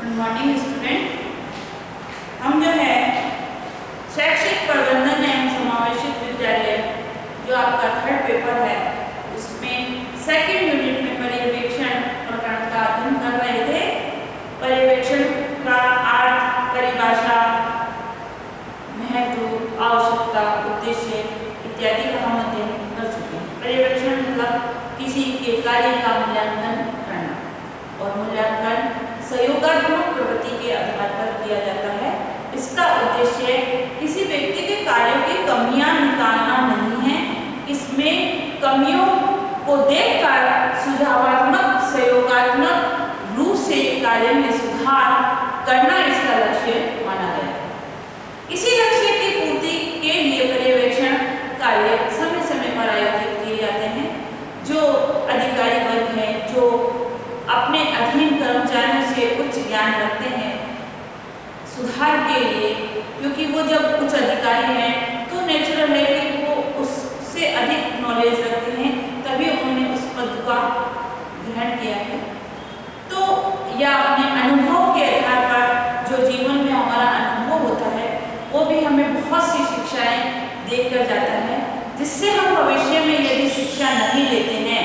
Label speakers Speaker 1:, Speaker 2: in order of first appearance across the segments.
Speaker 1: Good morning student. हम जो है शैक्षिक प्रबंधन एवं समावेशित विद्यालय जो आपका थर्ड पेपर है उसमें सेकंड यूनिट में पर्यवेक्षण प्रकरण का अध्ययन कर रहे थे। पर्यवेक्षण का अर्थ, परिभाषा, महत्व, आवश्यकता, उद्देश्य इत्यादि का हम अध्ययन कर चुके हैं। पर्यवेक्षण मतलब किसी के कार्य का मूल्यांकन करना और मूल्यांकन सहयोगात्मक प्रवृत्ति के आधार पर किया जाता है। इसका उद्देश्य किसी व्यक्ति के कार्यों की कमियां निकालना नहीं है, इसमें कमियों को देखकर सुझावात्मक सहयोगात्मक रूप से कार्य में सुधार करना इसका लक्ष्य माना गया है। इसी लक्ष्य की पूर्ति के लिए पर्यवेक्षण कार्य समय समय पर आयोजित किए जाते हैं। जो अधिकारी वर्ग हैं जो अपने अधीन कर्मचारियों से उच्च ज्ञान रखते हैं सुधार के लिए, क्योंकि वो जब उच्च अधिकारी हैं तो नेचुरल है कि वो उससे अधिक नॉलेज रखते हैं, तभी उन्होंने उस पद का ग्रहण किया है। तो या अपने अनुभव के आधार पर जो जीवन में हमारा अनुभव होता है वो भी हमें बहुत सी शिक्षाएं देकर जाता है, जिससे हम भविष्य में यदि शिक्षा नहीं लेते हैं,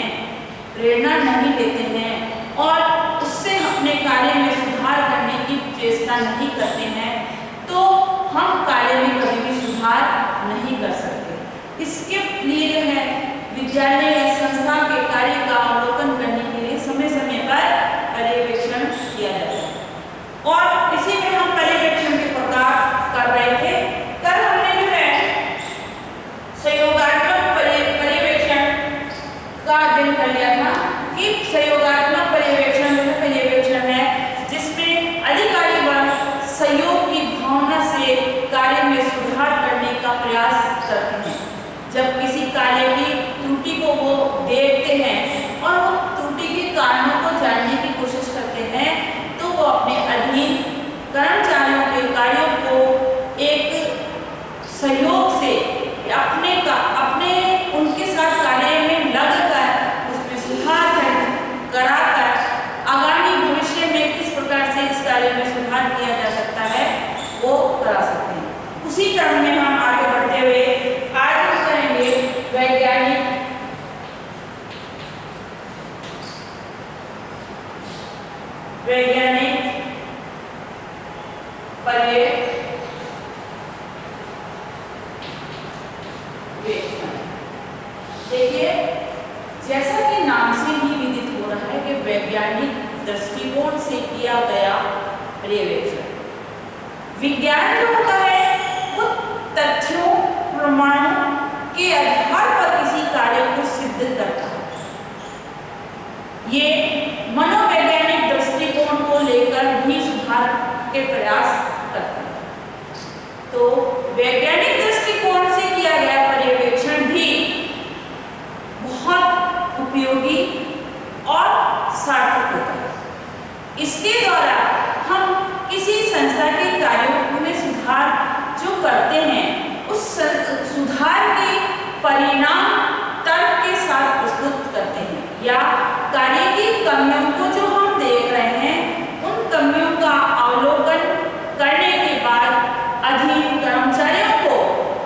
Speaker 1: प्रेरणा नहीं लेते हैं और उससे अपने कार्य में सुधार करने की चेष्टा नहीं करते हैं तो हम कार्य में कभी भी सुधार नहीं कर सकते। इसके लिए जो है विद्यालय या संस्था के कार्य का अवलोकन करने के लिए समय समय पर पर्यवेक्षण किया जाता है। और इसी में हम पर्यवेक्षण के प्रकार कर रहे थे। कल हमने जो है सहयोगात्मक पर्यवेक्षण का अध्ययन कर लिया था कि सहयोगात्मक पर्यवेक्षण है जिसमें अधिकारी वर्ग सहयोग की भावना से कार्य में सुधार करने का प्रयास करते हैं। जब किसी कार्य की त्रुटि को वो देखते हैं और वो त्रुटि के कारणों को जानने की कोशिश करते हैं तो वो अपने अधीन कर्मचारियों के कार्यों को एक सहयोग से अपने उनके साथ कार्य में लगकर उसमें सुधार कराकर आगामी भविष्य में किस प्रकार से इस कार्य में सुधार किया जा सकता है वो करा सकते हैं। उसी क्रम में हम आगे बढ़ते हुए आज हम करेंगे वैज्ञानिक पर्यवेक्षण। देखिए, जैसा कि नाम से ही विदित हो रहा है कि वैज्ञानिक दृष्टिकोण से किया गया पर्यवेक्षण। विज्ञान जो होता है वो तथ्यों, प्रमाणों के आधार पर किसी कार्य को सिद्ध करता है। ये मनोवैज्ञानिक दृष्टिकोण को लेकर भी सुधार के प्रयास करता है। तो वैज्ञानिक दृष्टिकोण से किया गया पर्यवेक्षण भी बहुत उपयोगी और सार्थक होता है। इसके द्वारा हम किसी संस्था के कार्यों में सुधार जो करते हैं उस सुधार के परिणाम तर्क के साथ प्रस्तुत करते हैं या कार्य की कमियों को जो हम देख रहे हैं उन कमियों का अवलोकन करने के बाद अधीन कर्मचारियों को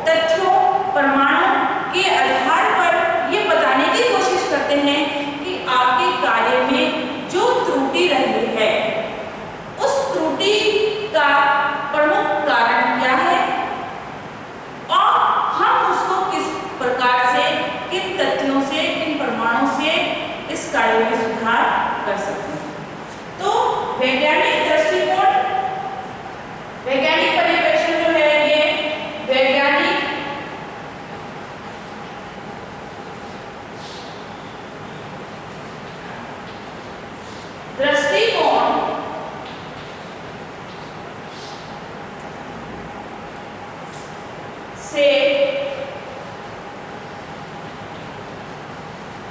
Speaker 1: तथ्यों, प्रमाणों के आधार पर ये बताने की कोशिश करते हैं कि आपके कार्य में जो त्रुटि रही है उस त्रुटि का प्रमुख कारण क्या है और हम उसको किस प्रकार से, किन तथ्यों से, किन प्रमाणों से इस कार्य में सुधार कर सकते हैं। तो वैज्ञानिक दृष्टिकोण, वैज्ञानिक पर्यवेक्षण जो है ये वैज्ञानिक दृष्टिकोण से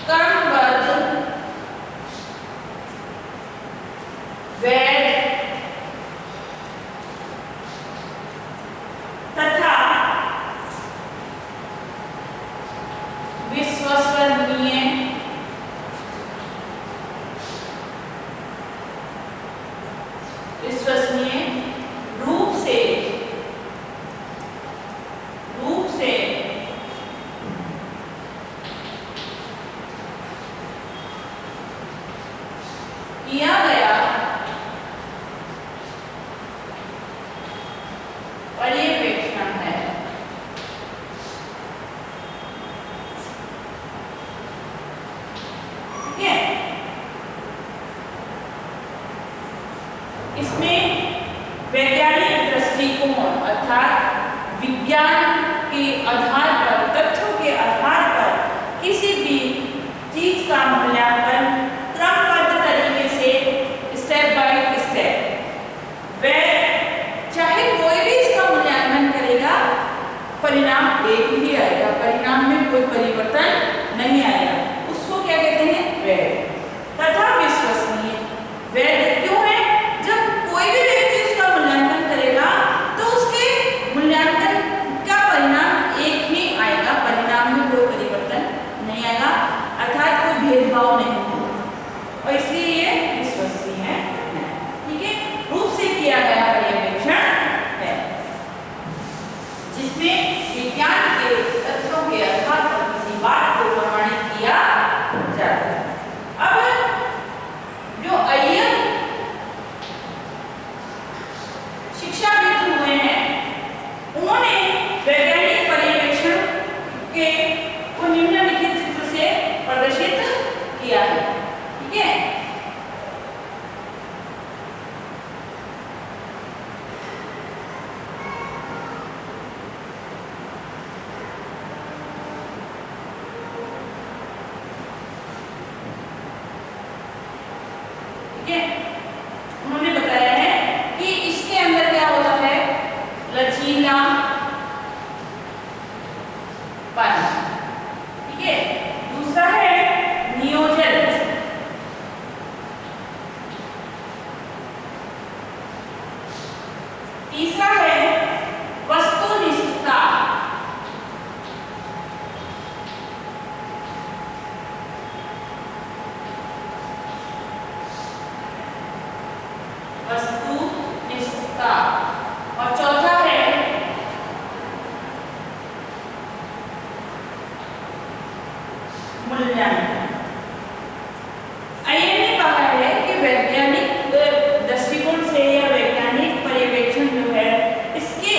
Speaker 1: क्रमबद्ध वैध विश्वसनीय रूप से किया गया पर्यवेक्षण है। ठीक है, इसमें वैज्ञानिक दृष्टिकोण अर्थात विज्ञान के आधार पर, तथ्यों के आधार पर किसी भी चीज का मूल्यांकन क्रमबद्ध तरीके से, स्टेप बाय स्टेप, वह चाहे कोई भी इसका मूल्यांकन करेगा परिणाम एक ही आएगा, परिणाम में कोई परिवर्तन नहीं आएगा। उसको क्या कहते हैं? वैध। तथा विश्वसनीय। वैध क्यों है? जब कोई भी व्यक्ति उसका मूल्यांकन करेगा तो उसके मूल्यांकन का परिणाम एक ही आएगा, परिणाम में कोई परिवर्तन नहीं आएगा, अर्थात कोई भेदभाव नहीं होगा, और इसलिए ये विश्वसनीय है। ठीक है, रूप से किया गया पर्यवेक्षण है जिसमें विज्ञान के तथ्यों के आधार पर किसी बात को प्रमाणित किया जाता है। अब जो अय्यर शिक्षाविद हुए हैं, उन्होंने वैज्ञानिक पर्यवेक्षण के को निम्नलिखित चित्र से प्रदर्शित किया है। ठीक है, उन्होंने बताया है कि इसके अंदर क्या होता है? लचीला पन। ठीक है, दूसरा है नियोजन, तीसरा है वस्तुनिष्ठता, वस्तुनिष्ठता, और चौथा है मूल्यांकन। अय्यर ने कहा है कि वैज्ञानिक दृष्टिकोण से या वैज्ञानिक पर्यवेक्षण जो है, इसके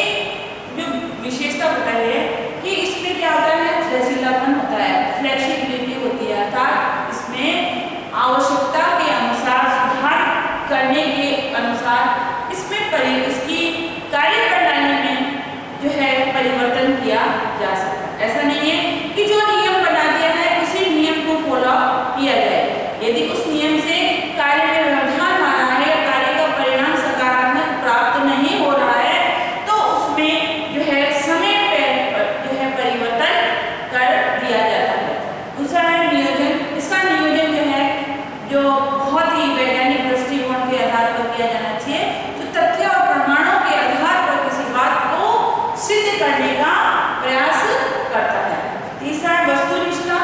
Speaker 1: जो विशेषता बताई है कि इसमें क्या होता है? लचीलापन होता है, फ्लेक्सिबिलिटी होती है, अर्थात इसमें आवश्यकता के अनुसार, सुधार करने के अनुसार इसमें इसकी कार्य प्रणाली में जो है परिवर्तन किया जा सकता है। ऐसा नहीं है कि जो नियम बना दिया है उसी नियम को फॉलो किया जाए। यदि उस नियम से कार्य में व्यवधान आ रहा है, कार्य का परिणाम सकारात्मक प्राप्त नहीं हो रहा है, तो उसमें जो है समय पर जो है परिवर्तन कर दिया जाता है। दूसरा है नियोजन। इसका नियोजन जो है, जो बहुत ही वैज्ञानिक दृष्टिकोण के आधार पर किया जाना चाहिए, जो तथ्य और प्रमाणों के आधार पर किसी बात को सिद्ध करने का प्रयास करता है। तीसरा है वस्तुनिष्ठता।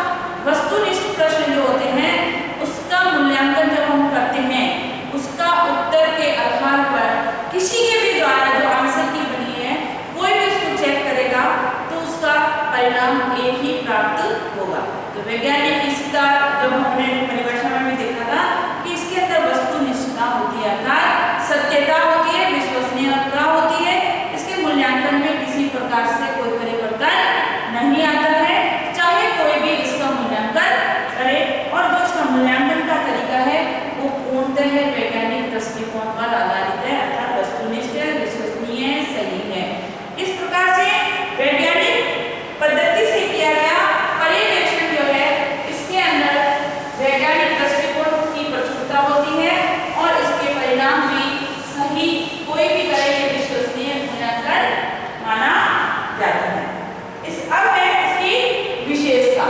Speaker 1: वस्तुनिष्ठ प्रश्न जो होते हैं उसका मूल्यांकन जब हम करते हैं, उसका उत्तर के आधार पर किसी के भी द्वारा जो आंसर की बनी है, कोई भी उसको चेक करेगा तो उसका परिणाम एक ही प्राप्त होगा। तो वैज्ञानिक इसका जब हमने परिभाषा में भी देखा था कि इसके अंदर वस्तुनिष्ठता होती है, अर्थात सत्यता होती है, विश्वसनीयता होती है, इसके मूल्यांकन में किसी प्रकार से कोई परिवर्तन नहीं आता है, चाहे कोई भी इसका मूल्यांकन करे, और जो इसका मूल्यांकन का तरीका है वो पूर्णतः वैज्ञानिक दृष्टिकोण पर आधारित है, अर्थात वस्तुनिष्ठ है, विश्वसनीय है, सही है। इस प्रकार से वैज्ञानिक पद्धति से किया गया पर्यवेक्षण जो है, इसके अंदर वैज्ञानिक दृष्टिकोण की प्रचुरता होती है और इसके परिणाम भी सही, कोई भी करे विश्वसनीय मूल्यांकन माना जाता है। अब है इसकी विशेषता।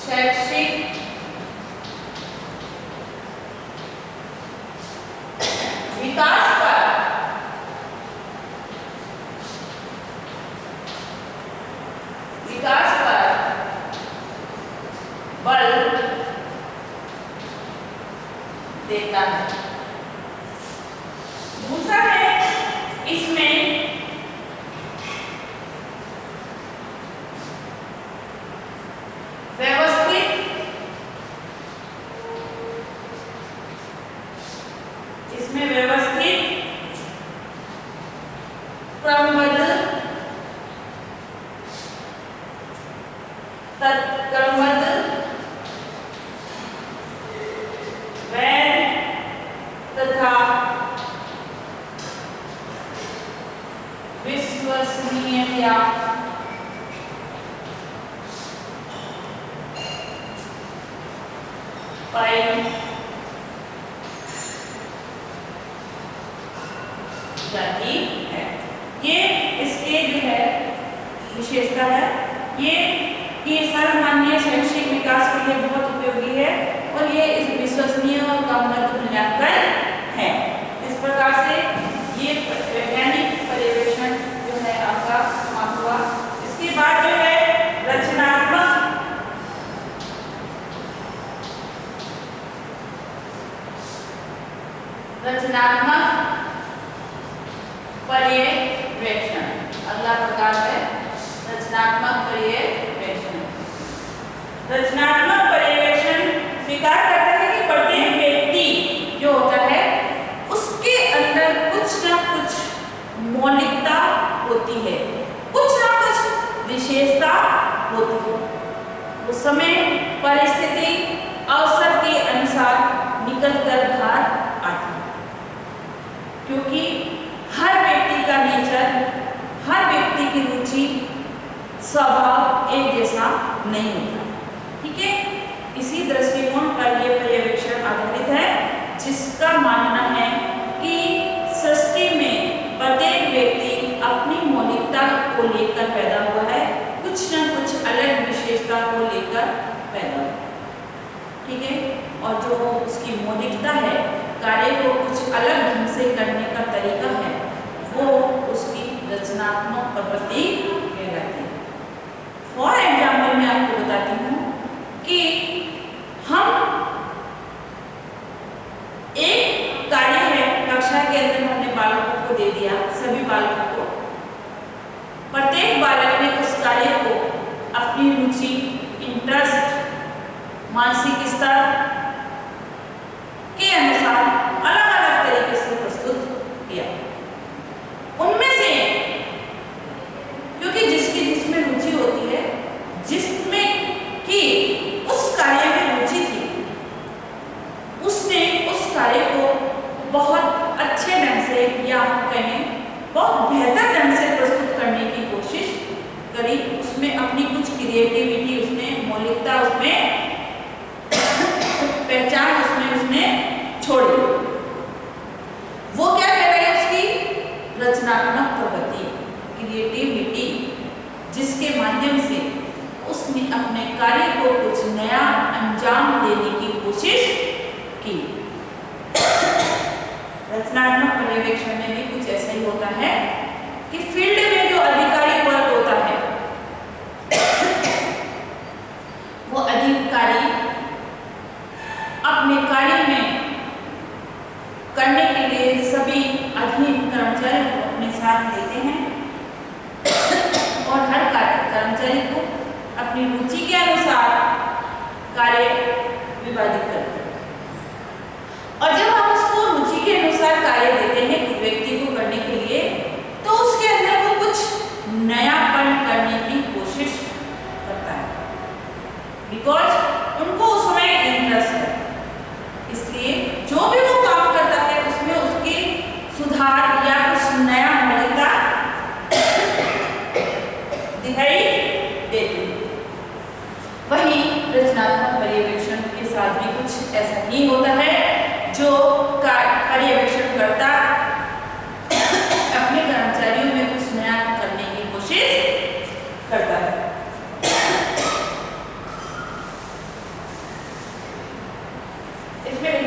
Speaker 1: शैक्षिक विकास पर बल देता है। दूसरा है इसमें व्यवस्थित क्रमबद्ध तथा विश्वसनीयता पाई जाती है। ये इसके जो है विशेषता है, ये सर्वमान्य शैक्षिक विकास के लिए बहुत उपयोगी है और ये इस विश्वसनीय और क्रमबद्ध मूल्यांकन है। इस प्रकार से ये वैज्ञानिक पर्यवेक्षण जो है आपका समाप्त हुआ। इसके बाद जो है रचनात्मक पर्यवेक्षण अगला प्रकार है रचनात्मक पर्यवेक्षण। रचनात्मक पर्यवेक्षण स्वीकार करता है कि प्रत्येक व्यक्ति जो होता है उसके अंदर कुछ ना कुछ मौलिकता होती है, कुछ ना कुछ विशेषता होती है। वो समय परिस्थिति अवसर के अनुसार निकल कर बाहर आती है, क्योंकि हर व्यक्ति का नेचर, हर व्यक्ति की रुचि स्वभाव एक जैसा नहीं होता। ठीक है, इसी दृष्टिकोण पर यह पर्यवेक्षण आधारित है, जिसका मानना है कि सृष्टि में प्रत्येक व्यक्ति अपनी मौलिकता को लेकर पैदा हुआ है, कुछ न कुछ अलग विशेषता को लेकर पैदा हुआ। ठीक है, और जो उसकी मौलिकता है, कार्य को कुछ अलग ढंग से करने का तरीका है, वो उसकी रचनात्मक प्रवृत्ति कहलाती है। फॉर एग्जाम्पल मैं आपको बताती हूँ कि हम एक कार्य है कक्षा के अंदर हमने बालकों को दे दिया, सभी बालकों को। प्रत्येक बालक ने उस कार्य को अपनी रुचि, इंटरेस्ट, मानसिक स्तर के अनुसार अलग अलग तरीके से प्रस्तुत किया। उनमें से क्योंकि जिसमें रुचि होती है, जिसमें कि उस कार्य में रुचि थी, उसने उस कार्य को बहुत अच्छे ढंग से या हम कहें बहुत बेहतर ढंग से प्रस्तुत करने की कोशिश करी। उसमें अपनी कुछ क्रिएटिविटी, उसने मौलिकता, उसमें पहचान उसने छोड़ी। वो क्या कहलाएगी? उसकी रचनात्मक प्रवृत्ति, क्रिएटिविटी, जिसके माध्यम से उसने अपने कार्य को कुछ नया अंजाम देने की कोशिश की। रचनात्मक पर्यवेक्षण में भी कुछ ऐसा ही होता है कि फील्ड में जो अधिकारी वर्ग होता है, वो अधिकारी अपने कार्य में करने के लिए सभी अधीन कर्मचारी को अपने साथ देते हैं और हर कर्मचारी को अपनी रुचि के अनुसार कार्य विभाजित करते हैं। और जब हम उसको रुचि के अनुसार कार्य देते हैं किसी व्यक्ति को करने के लिए, तो उसके अंदर वो कुछ नयापन करने की कोशिश करता है, बिकॉज उनको उसमें इंटरेस्ट है। इसलिए जो भी वो काम करता है उसमें उसकी सुधार या कुछ नया मौलिकता दिखाई देती है। वहीं रचनात्मक पर्यवेक्षण के साथ भी कुछ ऐसा ही होता है, जो पर्यवेक्षण करता अपने कर्मचारियों में कुछ नया करने की कोशिश करता है।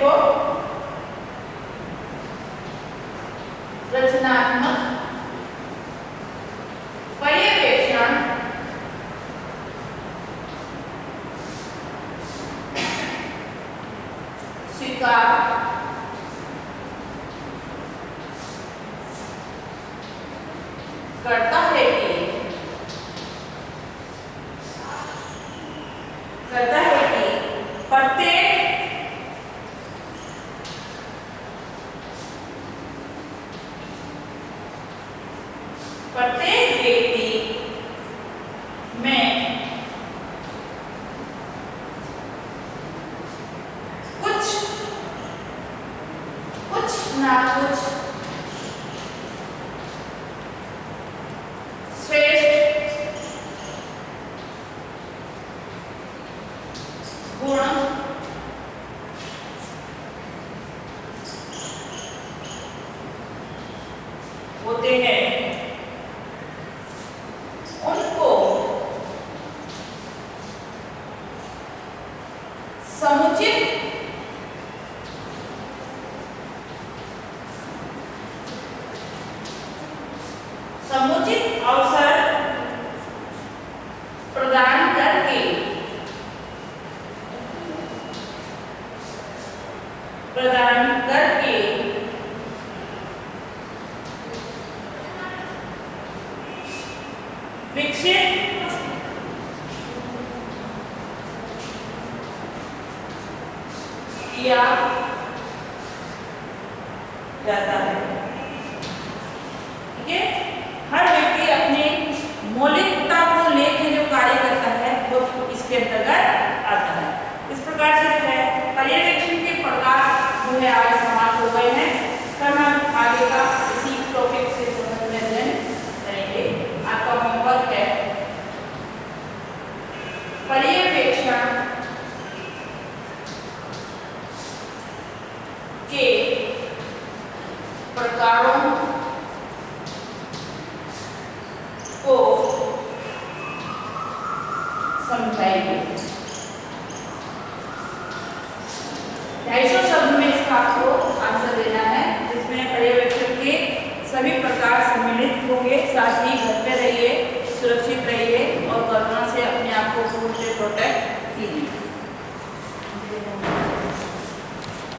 Speaker 1: देखो, रचनात्मक पर्यवेक्षण स्वीकार करता है कि प्रत्येक व्यक्ति में कुछ ना कुछ श्रेष्ठ गुण होते हैं। उनको समुचित अवसर प्रदान करके विकसित किया जाता है। ठीक है, हर व्यक्ति अपने मौलिकता को लेकर जो कार्य करता है वो इसके अंतर्गत आता है। इस प्रकार से जो है पर्यवेक्षण के प्रकार जो है आज समाप्त हो गए हैं। कल हम आगे का इसी टॉपिक से समझने करेंगे। आपका होमवर्क है पर्यवेक्षण के प्रकारों को समझाइए। 250 शब्द में इसका आपको आंसर देना है, जिसमें पर्यवेक्षण के सभी प्रकार सम्मिलित होंगे। साथ ही घर पे